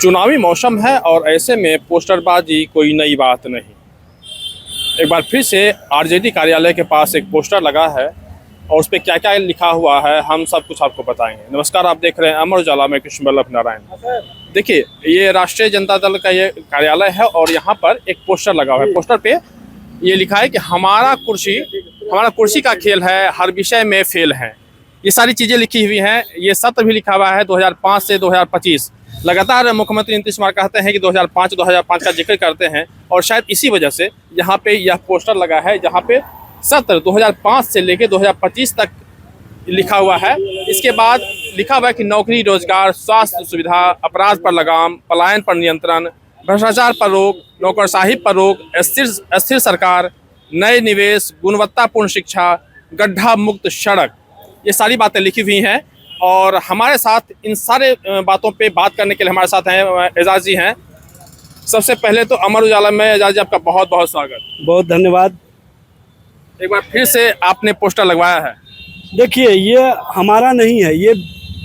चुनावी मौसम है और ऐसे में पोस्टरबाजी कोई नई बात नहीं। एक बार फिर से आरजेडी कार्यालय के पास एक पोस्टर लगा है और उस पर क्या क्या लिखा हुआ है हम सब कुछ आपको बताएंगे। नमस्कार, आप देख रहे हैं अमर उजाला में कृष्ण वल्लभ नारायण। देखिए, ये राष्ट्रीय जनता दल का ये कार्यालय है और यहाँ पर एक पोस्टर लगा हुआ है। पोस्टर पे ये लिखा है कि हमारा कुर्सी का खेल है, हर विषय में फेल है। ये सारी चीज़ें लिखी हुई हैं। ये सत्र भी लिखा हुआ है 2005 से 2025। लगातार मुख्यमंत्री नीतीश कुमार कहते हैं कि 2005 का जिक्र करते हैं और शायद इसी वजह से यहाँ पे यह पोस्टर लगा है, जहाँ पे सत्र 2005 से लेकर 2025 तक लिखा हुआ है। इसके बाद लिखा हुआ है कि नौकरी, रोजगार, स्वास्थ्य सुविधा, अपराध पर लगाम, पलायन पर नियंत्रण, भ्रष्टाचार पर रोक, नौकरशाही पर रोक, अस्थिर सरकार, नए निवेश, गुणवत्तापूर्ण शिक्षा, गड्ढा मुक्त सड़क, ये सारी बातें लिखी हुई हैं। और हमारे साथ इन सारे बातों पे बात करने के लिए हमारे साथ हैं एजाज जी हैं। सबसे पहले तो अमर उजाला में एजाज जी आपका बहुत बहुत स्वागत। बहुत धन्यवाद। एक बार फिर से आपने पोस्टर लगवाया है। देखिए, ये हमारा नहीं है, ये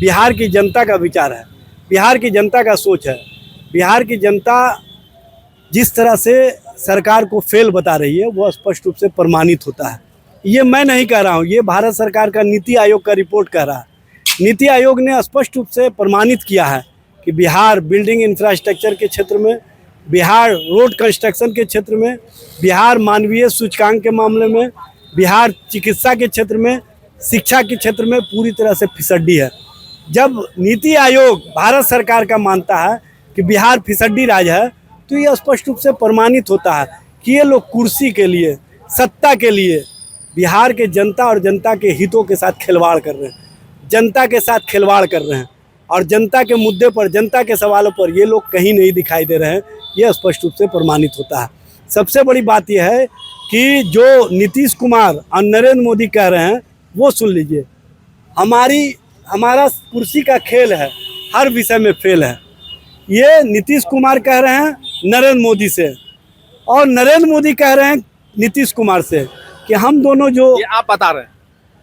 बिहार की जनता का विचार है, बिहार की जनता का सोच है। बिहार की जनता जिस तरह से सरकार को फेल बता रही है वो स्पष्ट रूप से प्रमाणित होता है। ये मैं नहीं कह रहा हूँ, ये भारत सरकार का नीति आयोग का रिपोर्ट कह रहा है। नीति आयोग ने स्पष्ट रूप से प्रमाणित किया है कि बिहार बिल्डिंग इंफ्रास्ट्रक्चर के क्षेत्र में, बिहार रोड कंस्ट्रक्शन के क्षेत्र में, बिहार मानवीय सूचकांक के मामले में, बिहार चिकित्सा के क्षेत्र में, शिक्षा के क्षेत्र में पूरी तरह से फिसड्डी है। जब नीति आयोग भारत सरकार का मानता है कि बिहार फिसड्डी राज्य है तो ये स्पष्ट रूप से प्रमाणित होता है कि ये लोग कुर्सी के लिए, सत्ता के लिए बिहार के जनता और जनता के हितों के साथ खिलवाड़ कर रहे हैं, जनता के साथ खिलवाड़ कर रहे हैं। और जनता के मुद्दे पर, जनता के सवालों पर ये लोग कहीं नहीं दिखाई दे रहे हैं, ये स्पष्ट रूप से प्रमाणित होता है। सबसे बड़ी बात यह है कि जो नीतीश कुमार और नरेंद्र मोदी कह रहे हैं वो सुन लीजिए। हमारा कुर्सी का खेल है, हर विषय में फेल है। ये नीतीश कुमार कह रहे हैं नरेंद्र मोदी से और नरेंद्र मोदी कह रहे हैं नीतीश कुमार से कि हम दोनों जो, ये आप बता रहे हैं?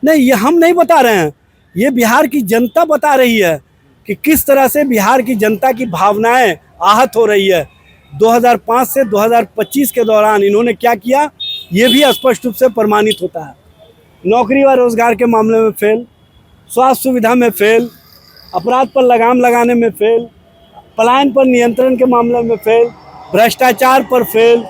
नहीं, ये हम नहीं बता रहे हैं, ये बिहार की जनता बता रही है कि किस तरह से बिहार की जनता की भावनाएं आहत हो रही है। 2005 से 2025 के दौरान इन्होंने क्या किया ये भी स्पष्ट रूप से प्रमाणित होता है। नौकरी व रोजगार के मामले में फेल, स्वास्थ्य सुविधा में फेल, अपराध पर लगाम लगाने में फेल, पलायन पर नियंत्रण के मामले में फेल, भ्रष्टाचार पर फेल,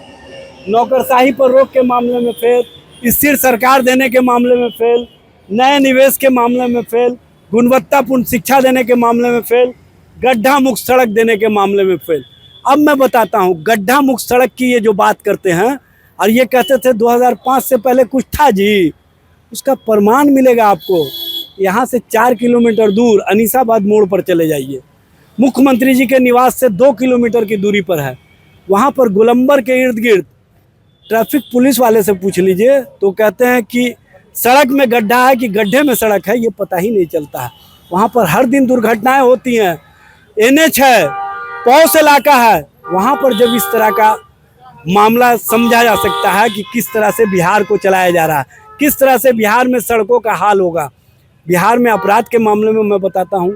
नौकरशाही पर रोक के मामले में फेल, स्थिर सरकार देने के मामले में फेल, नए निवेश के मामले में फेल, गुणवत्तापूर्ण शिक्षा देने के मामले में फेल, गड्ढा मुक्त सड़क देने के मामले में फेल। अब मैं बताता हूँ, गड्ढा मुक्त सड़क की ये जो बात करते हैं और ये कहते थे 2005 से पहले कुछ था जी, उसका प्रमाण मिलेगा आपको। यहाँ से 4 किलोमीटर दूर अनीसाबाद मोड़ पर चले जाइए, मुख्यमंत्री जी के निवास से 2 किलोमीटर की दूरी पर है। वहाँ पर गोलंबर के इर्द गिर्द ट्रैफिक पुलिस वाले से पूछ लीजिए तो कहते हैं कि सड़क में गड्ढा है कि गड्ढे में सड़क है, ये पता ही नहीं चलता है। वहाँ पर हर दिन दुर्घटनाएं होती हैं। NH है, पौष इलाका है, वहाँ पर जब इस तरह का मामला समझा जा सकता है कि किस तरह से बिहार को चलाया जा रहा है, किस तरह से बिहार में सड़कों का हाल होगा। बिहार में अपराध के मामले में मैं बताता हूँ,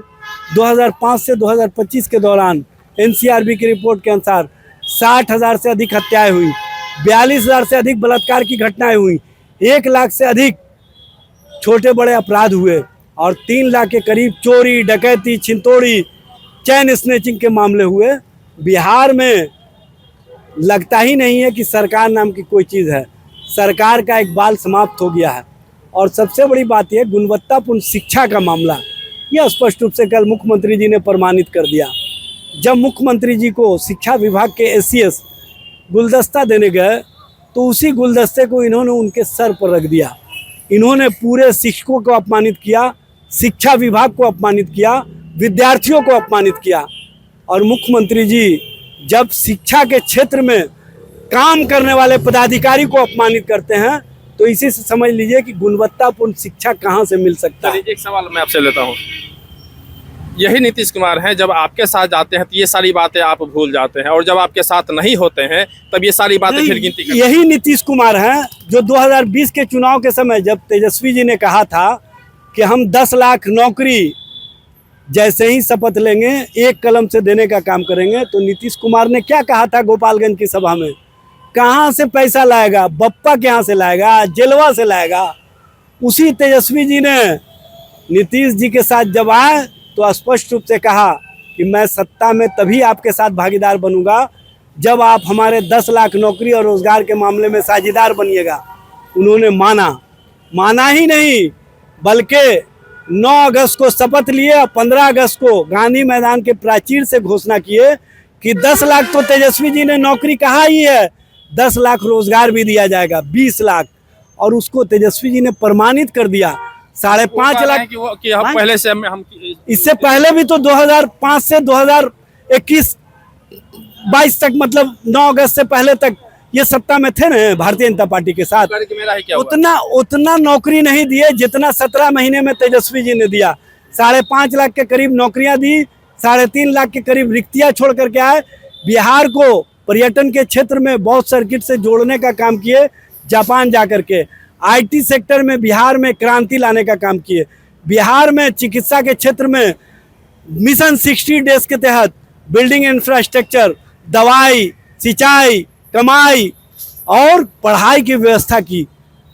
2005 से 2025 के दौरान NCRB की रिपोर्ट के अनुसार 60,000 से अधिक हत्याएं हुई, 42,000 से अधिक बलात्कार की घटनाएं हुई, 1 लाख से अधिक छोटे बड़े अपराध हुए और 3 लाख के करीब चोरी, डकैती, छिनतोड़ी, चैन स्नैचिंग के मामले हुए। बिहार में लगता ही नहीं है कि सरकार नाम की कोई चीज़ है। सरकार का एक बाल समाप्त हो गया है। और सबसे बड़ी बात यह गुणवत्तापूर्ण शिक्षा का मामला, यह स्पष्ट रूप से कल मुख्यमंत्री जी ने प्रमाणित कर दिया। जब मुख्यमंत्री जी को शिक्षा विभाग के SCS गुलदस्ता देने गए तो उसी गुलदस्ते को इन्होंने उनके सर पर रख दिया। इन्होंने पूरे शिक्षकों को अपमानित किया, शिक्षा विभाग को अपमानित किया, विद्यार्थियों को अपमानित किया। और मुख्यमंत्री जी जब शिक्षा के क्षेत्र में काम करने वाले पदाधिकारी को अपमानित करते हैं तो इसी से समझ लीजिए कि गुणवत्तापूर्ण शिक्षा कहाँ से मिल सकता है। एक सवाल मैं आपसे लेता हूँ, यही नीतीश कुमार हैं, जब आपके साथ जाते हैं तो ये सारी बातें आप भूल जाते हैं और जब आपके साथ नहीं होते हैं तब ये सारी बातें फिर गिनती करते हैं। यही नीतीश कुमार हैं जो 2020 के चुनाव के समय जब तेजस्वी जी ने कहा था कि हम 10 लाख नौकरी जैसे ही शपथ लेंगे एक कलम से देने का काम करेंगे। तो नीतीश कुमार ने क्या कहा था गोपालगंज की सभा में, कहाँ से पैसा लाएगा, बप्पा के यहाँ से लाएगा, जेलवा से लाएगा। उसी तेजस्वी जी ने नीतीश जी के साथ जब आए तो स्पष्ट रूप से कहा कि मैं सत्ता में तभी आपके साथ भागीदार बनूंगा जब आप हमारे 10 लाख नौकरी और रोजगार के मामले में साझेदार बनिएगा। उन्होंने माना ही नहीं, बल्कि 9 अगस्त को शपथ लिए और 15 अगस्त को गांधी मैदान के प्राचीर से घोषणा किए कि 10 लाख तो तेजस्वी जी ने नौकरी कहा ही है, 10 लाख रोजगार भी दिया जाएगा, 20 लाख। और उसको तेजस्वी जी ने प्रमाणित कर दिया। 5.5 लाख कि हम पहले से हम इससे पहले भी तो 2005 से 2021-22 तक, मतलब 9 अगस्त से पहले तक ये सत्ता में थे ना भारतीय जनता पार्टी के साथ। उतना नौकरी नहीं दिए जितना 17 महीने में तेजस्वी जी ने दिया। 5.5 लाख के करीब नौकरियां दी, 3.5 लाख के करीब रिक्तियां छोड़ करके आए। बिहार को पर्यटन के क्षेत्र में बहुत सर्किट से जोड़ने का काम किए, जापान जा करके। IT सेक्टर में बिहार में क्रांति लाने का काम किए। बिहार में चिकित्सा के क्षेत्र में मिशन 60 डेज के तहत बिल्डिंग इंफ्रास्ट्रक्चर, दवाई, सिंचाई, कमाई और पढ़ाई की व्यवस्था की।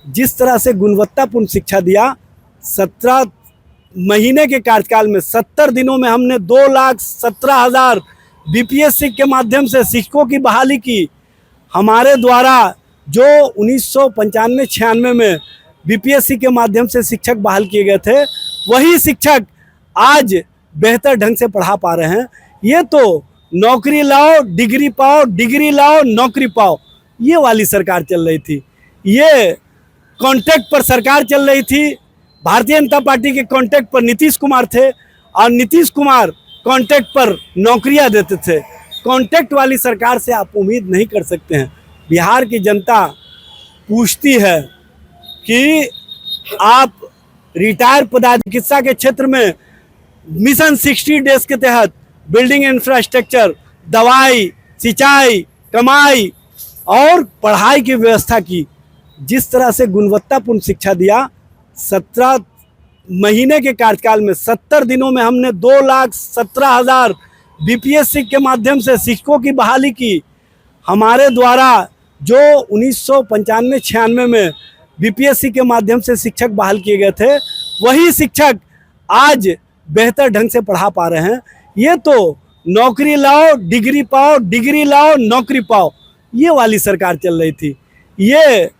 जिस तरह से गुणवत्तापूर्ण शिक्षा दिया, 17 महीने के कार्यकाल में 70 दिनों में हमने 2,17,000 BPSC के माध्यम से शिक्षकों की बहाली की। हमारे द्वारा जो 1995-96 में BPSC के माध्यम से शिक्षक बहाल किए गए थे, वही शिक्षक आज बेहतर ढंग से पढ़ा पा रहे हैं। ये तो नौकरी लाओ डिग्री पाओ, डिग्री लाओ नौकरी पाओ, ये वाली सरकार चल रही थी। ये कॉन्ट्रैक्ट पर सरकार चल रही थी। भारतीय जनता पार्टी के कॉन्ट्रैक्ट पर नीतीश कुमार थे और नीतीश कुमार कॉन्ट्रैक्ट पर नौकरियां देते थे। कॉन्ट्रैक्ट वाली सरकार से आप उम्मीद नहीं कर सकते हैं। बिहार की जनता पूछती है कि आप रिटायर चिकित्सा के क्षेत्र में मिशन 60 डेज के तहत बिल्डिंग इंफ्रास्ट्रक्चर, दवाई, सिंचाई, कमाई और पढ़ाई की व्यवस्था की। जिस तरह से गुणवत्तापूर्ण शिक्षा दिया, 17 महीने के कार्यकाल में 70 दिनों में हमने 2,17,000 BPSC के माध्यम से शिक्षकों की बहाली की। हमारे द्वारा जो 1995-96 में BPSC के माध्यम से शिक्षक बहाल किए गए थे, वही शिक्षक आज बेहतर ढंग से पढ़ा पा रहे हैं। ये तो नौकरी लाओ डिग्री पाओ, डिग्री लाओ नौकरी पाओ, ये वाली सरकार चल रही थी। ये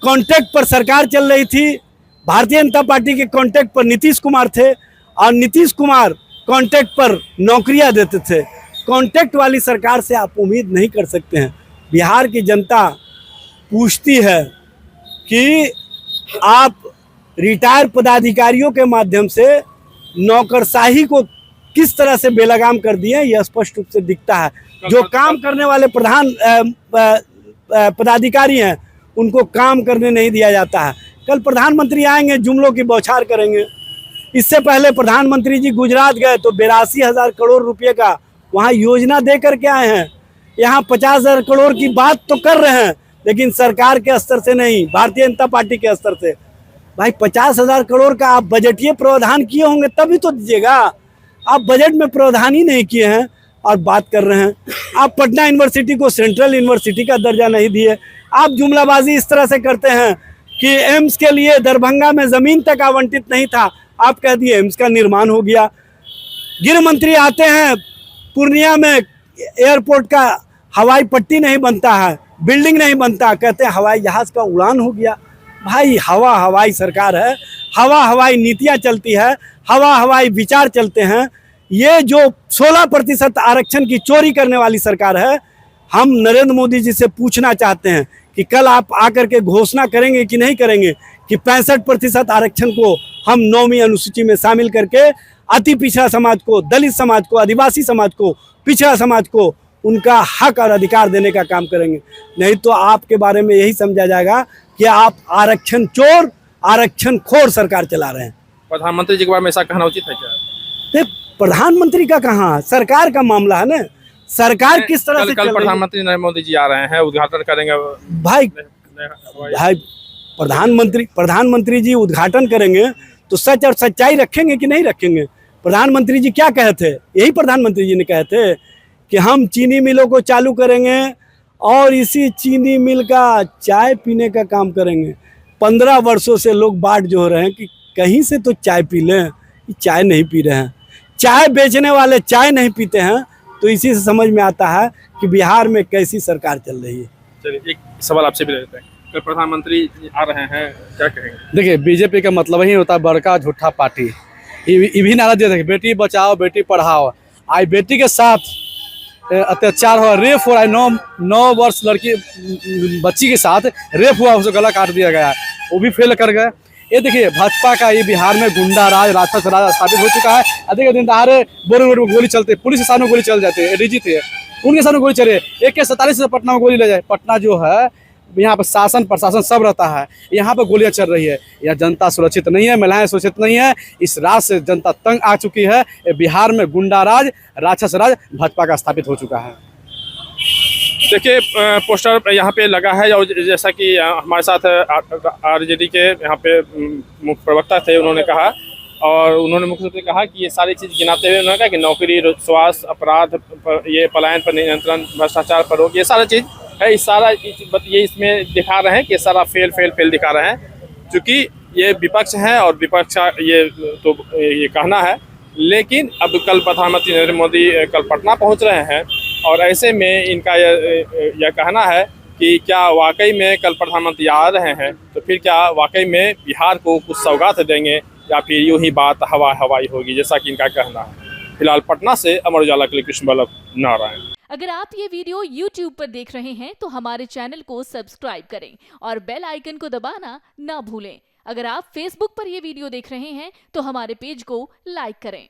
कॉन्ट्रैक्ट पर सरकार चल रही थी। भारतीय जनता पार्टी के कॉन्ट्रैक्ट पर नीतीश कुमार थे और नीतीश कुमार कॉन्ट्रैक्ट पर नौकरियां देते थे। कॉन्ट्रैक्ट वाली सरकार से आप उम्मीद नहीं कर सकते हैं। बिहार की जनता पूछती है कि आप रिटायर पदाधिकारियों के माध्यम से नौकरशाही को किस तरह से बेलगाम कर दिए, यह स्पष्ट रूप से दिखता है। जो काम करने वाले प्रधान पदाधिकारी हैं, उनको काम करने नहीं दिया जाता है। कल प्रधानमंत्री आएंगे, जुमलों की बौछार करेंगे। इससे पहले प्रधानमंत्री जी गुजरात गए तो 82,000 करोड़ रुपए का वहाँ योजना दे करके आए हैं। यहाँ 50,000 करोड़ की बात तो कर रहे हैं, लेकिन सरकार के स्तर से नहीं, भारतीय जनता पार्टी के स्तर से। भाई 50,000 करोड़ का आप बजटीय प्रावधान किए होंगे तभी तो दीजिएगा। आप बजट में प्रावधान ही नहीं किए हैं और बात कर रहे हैं। आप पटना यूनिवर्सिटी को सेंट्रल यूनिवर्सिटी का दर्जा नहीं दिए। आप जुमलाबाजी इस तरह से करते हैं कि एम्स के लिए दरभंगा में ज़मीन तक आवंटित नहीं था, आप कह दिए एम्स का निर्माण हो गया। गृह मंत्री आते हैं, पूर्णिया में एयरपोर्ट का हवाई पट्टी नहीं बनता है, बिल्डिंग नहीं बनता, कहते हैं हवाई जहाज़ का उड़ान हो गया। भाई हवा हवाई सरकार है, हवा हवाई नीतियाँ चलती है, हवा हवाई विचार चलते हैं। ये जो 16% आरक्षण की चोरी करने वाली सरकार है, हम नरेंद्र मोदी जी से पूछना चाहते हैं कि कल आप आकर के घोषणा करेंगे कि नहीं करेंगे कि 65% आरक्षण को हम 9वीं अनुसूची में शामिल करके अति पिछड़ा समाज को, दलित समाज को, आदिवासी समाज को, पिछड़ा समाज को उनका हक और अधिकार देने का काम करेंगे। नहीं तो आपके बारे में यही समझा जाएगा कि आप आरक्षण चोर, आरक्षण खोर सरकार चला रहे हैं। प्रधानमंत्री जी के बारे में ऐसा कहना उचित है क्या? प्रधानमंत्री का कहाँ, सरकार का मामला है ना। सरकार किस तरह से कल प्रधानमंत्री नरेंद्र मोदी जी आ रहे हैं, उद्घाटन करेंगे। भाई प्रधानमंत्री जी उद्घाटन करेंगे तो सच और सच्चाई रखेंगे कि नहीं रखेंगे? प्रधानमंत्री जी क्या कहे थे, यही प्रधानमंत्री जी ने कहे थे कि हम चीनी मिलों को चालू करेंगे और इसी चीनी मिल का चाय पीने का काम करेंगे। 15 वर्षों से लोग बाट जो हो रहे हैं कि कहीं से तो चाय पी लें, चाय नहीं पी रहे हैं। चाय बेचने वाले चाय नहीं पीते हैं, तो इसी से समझ में आता है कि बिहार में कैसी सरकार चल रही है। चलिए एक सवाल आपसे भी लेते हैं, कल प्रधानमंत्री आ रहे हैं, क्या कहेंगे? देखिए, बीजेपी का मतलब ही होता है बड़का झूठा पार्टी। ये भी नारा दिया था, बेटी बचाओ बेटी पढ़ाओ। आज बेटी के साथ अत्याचार हुआ, रेप हो रहा है। 9 वर्ष लड़की बच्ची के साथ रेप हुआ, उसे गला काट दिया गया, वो भी फेल कर गए। ये देखिए, भाजपा का ये बिहार में गुंडा राज, राक्षस राज स्थापित हो चुका है। अधिक दिन दहाड़े बोरे रोड में गोली चलते, पुलिस के सामने गोली चल जाते हैं। एडीजी थे, उनके सामने गोली चले। AK-47 से पटना में गोली ले जाए। पटना जो है, यहाँ पर शासन प्रशासन सब रहता है, यहाँ पर गोलियां चल रही है। यहाँ जनता सुरक्षित नहीं है, महिलाएं सुरक्षित नहीं है। इस राज से जनता तंग आ चुकी है। बिहार में गुंडा राज, राक्षस राज भाजपा का स्थापित हो चुका है। देखिए, पोस्टर यहाँ पे लगा है, और जैसा कि हमारे साथ आरजेडी के यहाँ पे मुख्य प्रवक्ता थे, उन्होंने कहा, और उन्होंने मुख्य रूप से कहा कि ये सारी चीज़ गिनाते हुए उन्होंने कहा कि नौकरी, स्वास्थ्य, अपराध पर, ये पलायन पर नियंत्रण, भ्रष्टाचार पर रोक, ये सारा चीज़ है। इस सारा ये इसमें दिखा रहे हैं कि सारा फेल दिखा रहे हैं, क्योंकि ये विपक्ष है और विपक्ष ये कहना है। लेकिन अब कल प्रधानमंत्री नरेंद्र मोदी कल पटना पहुंच रहे हैं, और ऐसे में इनका यह कहना है कि क्या वाकई में कल प्रधानमंत्री आ रहे हैं, तो फिर क्या वाकई में बिहार को कुछ सौगात देंगे, या फिर यूं ही बात हवाई होगी, जैसा कि इनका कहना है। फिलहाल पटना से अमर उजाला के लिए कृष्ण बल्लभ नारायण। अगर आप ये वीडियो YouTube पर देख रहे हैं तो हमारे चैनल को सब्सक्राइब करें और बेल आइकन को दबाना ना भूलें। अगर आप Facebook पर ये वीडियो देख रहे हैं तो हमारे पेज को लाइक करें।